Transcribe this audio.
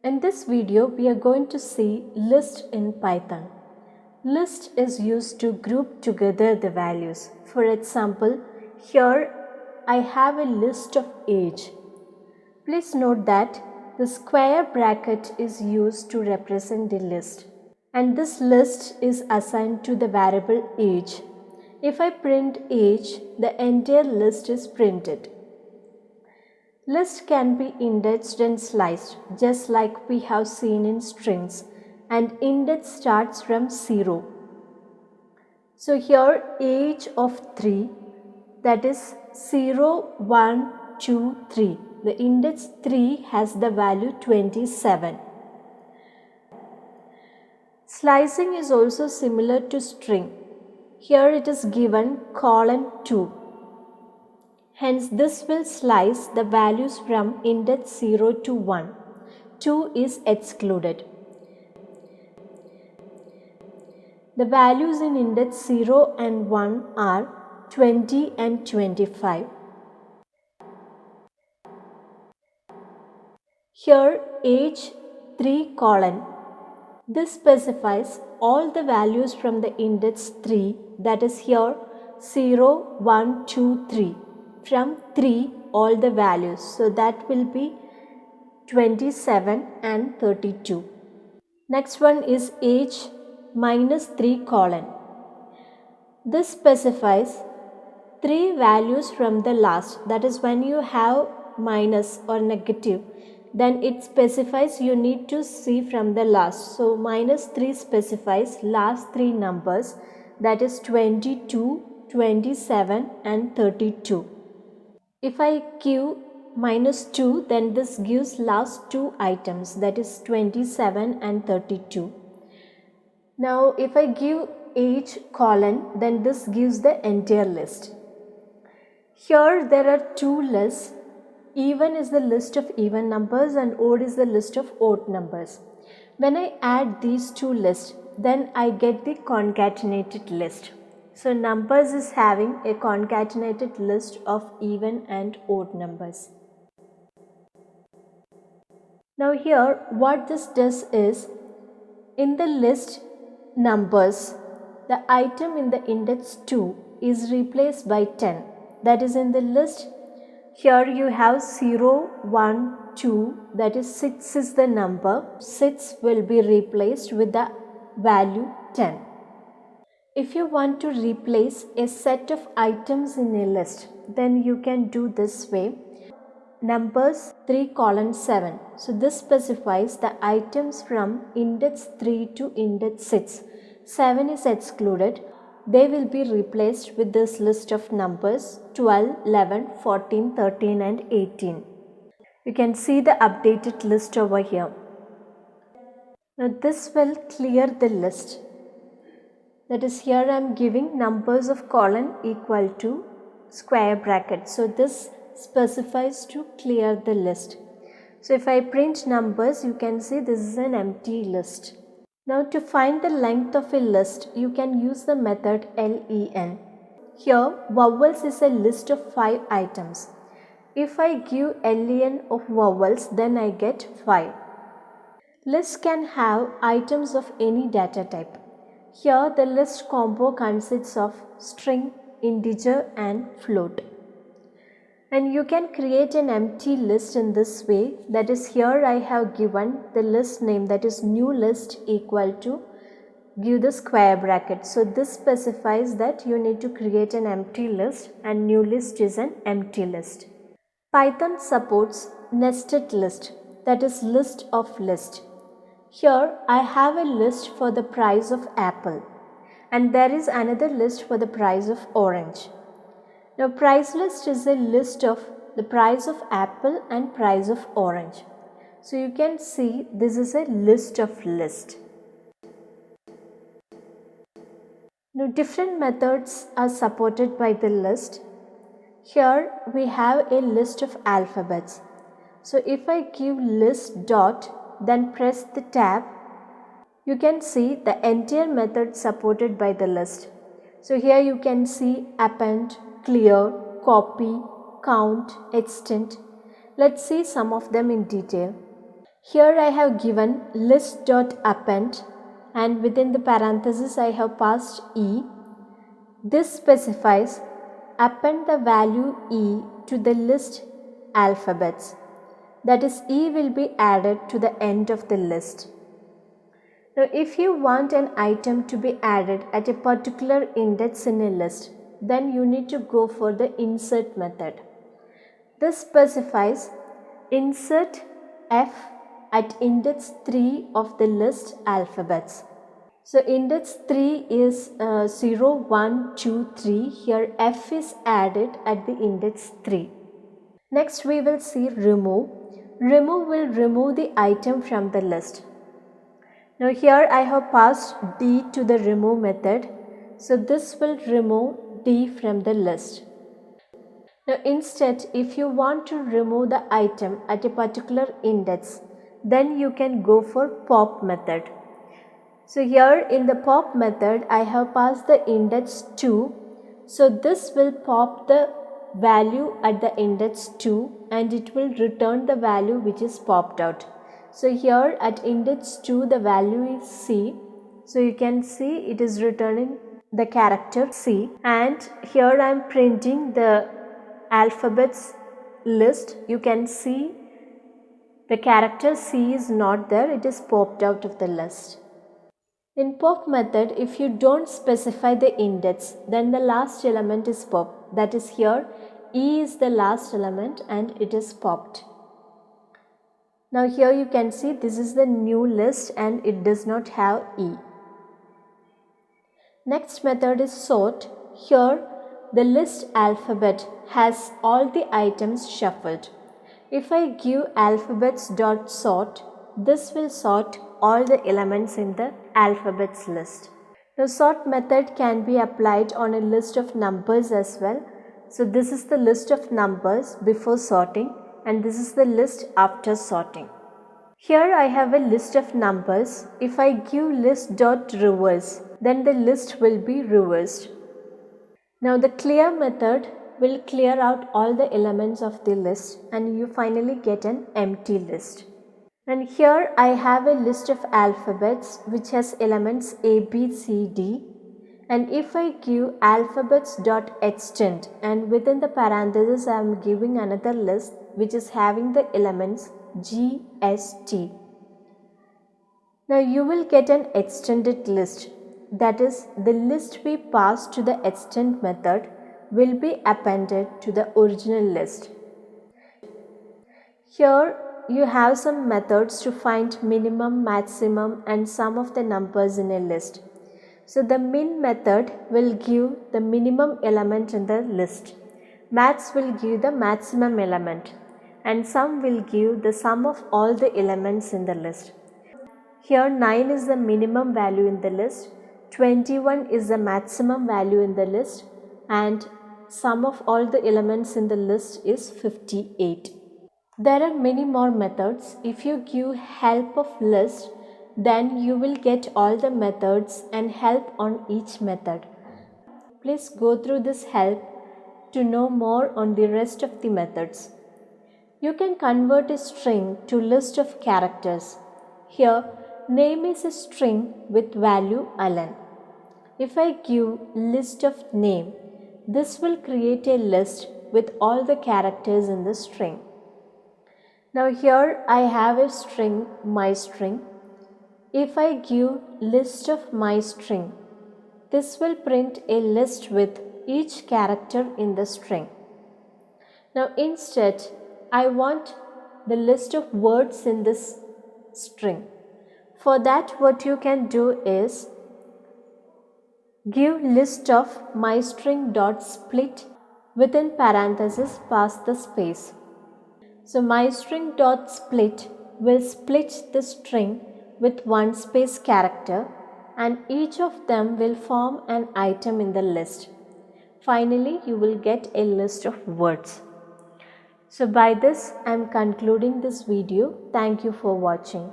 In this video, we are going to see list in Python. List is used to group together the values. For example, here I have a list of age. Please note that the square bracket is used to represent the list, and this list is assigned to the variable age. If I print age, the entire list is printed. List can be indexed and sliced, just like we have seen in strings, and index starts from 0. So here age of 3, that is 0, 1, 2, 3. The index 3 has the value 27. Slicing is also similar to string. Here it is given :2. Hence, this will slice the values from index 0 to 1. 2 is excluded. The values in index 0 and 1 are 20 and 25. Here, age 3 : this specifies all the values from the index 3, that is here 0, 1, 2, 3. From 3 all the values, so that will be 27 and 32. Next one is age -3 : this specifies 3 values from the last, that is when you have minus or negative, then it specifies you need to see from the last. So -3 specifies last 3 numbers, that is 22, 27 and 32. If I give -2, then this gives last 2 items, that is 27 and 32. Now if I give age : then this gives the entire list. Here there are 2 lists. Even is the list of even numbers and odd is the list of odd numbers. When I add these 2 lists, then I get the concatenated list. So numbers is having a concatenated list of even and odd numbers. Now here what this does is, in the list numbers, the item in the index 2 is replaced by 10. That is, in the list here you have 0, 1, 2, that is 6 is the number. 6 will be replaced with the value 10. If you want to replace a set of items in a list, then you can do this way. Numbers 3 : 7. So this specifies the items from index 3 to index 6. 7 is excluded. They will be replaced with this list of numbers 12, 11, 14, 13 and 18. You can see the updated list over here. Now this will clear the list. That is, here I am giving numbers of colon equal to square bracket. So this specifies to clear the list. So if I print numbers, you can see this is an empty list. Now to find the length of a list, you can use the method len. Here vowels is a list of 5 items. If I give len of vowels, then I get 5. List can have items of any data type. Here the list combo consists of string, integer and float. And you can create an empty list in this way. That is, here I have given the list name, that is new list equal to, give the square bracket. So this specifies that you need to create an empty list, and new list is an empty list. Python supports nested list, that is list of list. Here I have a list for the price of apple, and there is another list for the price of orange. Now price list is a list of the price of apple and price of orange. So you can see this is a list of list. Now different methods are supported by the list. Here we have a list of alphabets. So if I give list dot, then press the tab, you can see the entire method supported by the list. So here you can see append, clear, copy, count, extend. Let's see some of them in detail. Here I have given list.append and within the parenthesis I have passed E. This specifies append the value E to the list alphabets. That is, E will be added to the end of the list. Now, if you want an item to be added at a particular index in a list, then you need to go for the insert method. This specifies insert F at index 3 of the list alphabets. So index 3 is 0, 1, 2, 3. Here F is added at the index 3. Next we will see remove. Remove will remove the item from the list. Now here I have passed D to the remove method. So this will remove D from the list. Now instead, if you want to remove the item at a particular index, then you can go for pop method. So here in the pop method, I have passed the index 2. So this will pop the value at the index 2 and it will return the value which is popped out. So here at index 2 the value is C. So you can see it is returning the character C, and here I am printing the alphabets list. You can see the character C is not there, it is popped out of the list. In pop method, if you don't specify the index, then the last element is popped. That is, here E is the last element and it is popped. Now here you can see this is the new list and it does not have E. Next method is sort. Here the list alphabet has all the items shuffled. If I give alphabets.sort, this will sort all the elements in the alphabets list. The sort method can be applied on a list of numbers as well. So this is the list of numbers before sorting and this is the list after sorting. Here I have a list of numbers. If I give list.reverse, then the list will be reversed. Now the clear method will clear out all the elements of the list and you finally get an empty list. And here I have a list of alphabets which has elements A, B, C, D. And if I give alphabets.extend and within the parenthesis I am giving another list which is having the elements G, S, T. Now you will get an extended list. That is, the list we pass to the extend method will be appended to the original list. Here you have some methods to find minimum, maximum and sum of the numbers in a list. So the min method will give the minimum element in the list. Max will give the maximum element and sum will give the sum of all the elements in the list. Here 9 is the minimum value in the list, 21 is the maximum value in the list and sum of all the elements in the list is 58. There are many more methods. If you give help of list, then you will get all the methods and help on each method. Please go through this help to know more on the rest of the methods. You can convert a string to list of characters. Here, name is a string with value Alan. If I give list of name, this will create a list with all the characters in the string. Now here I have a string my string. If I give list of my string, this will print a list with each character in the string. Now instead, I want the list of words in this string. For that, what you can do is give list of mystring.split within parenthesis pass the space. So mystring.split will split the string with one space character and each of them will form an item in the list. Finally, you will get a list of words. So by this, I am concluding this video. Thank you for watching.